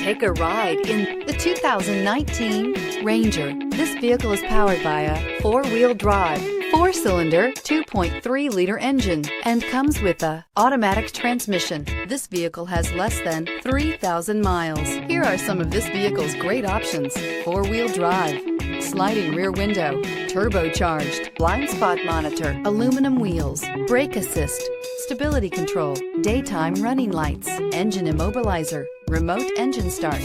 Take a ride in the 2019 Ranger. This vehicle is powered by a four-wheel drive, four-cylinder, 2.3-liter engine and comes with a automatic transmission. This vehicle has less than 3,000 miles. Here are some of this vehicle's great options: four-wheel drive, sliding rear window, turbocharged, blind spot monitor, aluminum wheels, brake assist, stability control, daytime running lights, engine immobilizer, remote engine start.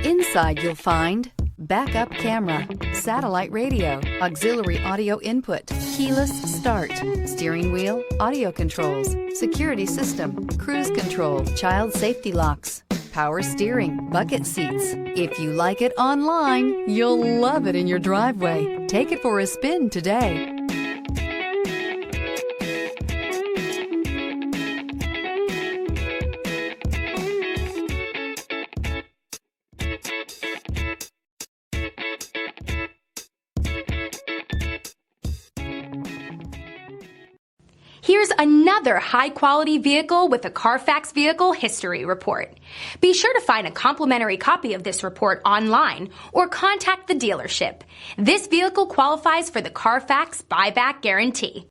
Inside you'll find backup camera, satellite radio, auxiliary audio input, keyless start, steering wheel audio controls, security system, cruise control, child safety locks, power steering, bucket seats. If you like it online, you'll love it in your driveway. Take it for a spin today. Here's another high-quality vehicle with a Carfax Vehicle History Report. Be sure to find a complimentary copy of this report online or contact the dealership. This vehicle qualifies for the Carfax Buyback Guarantee.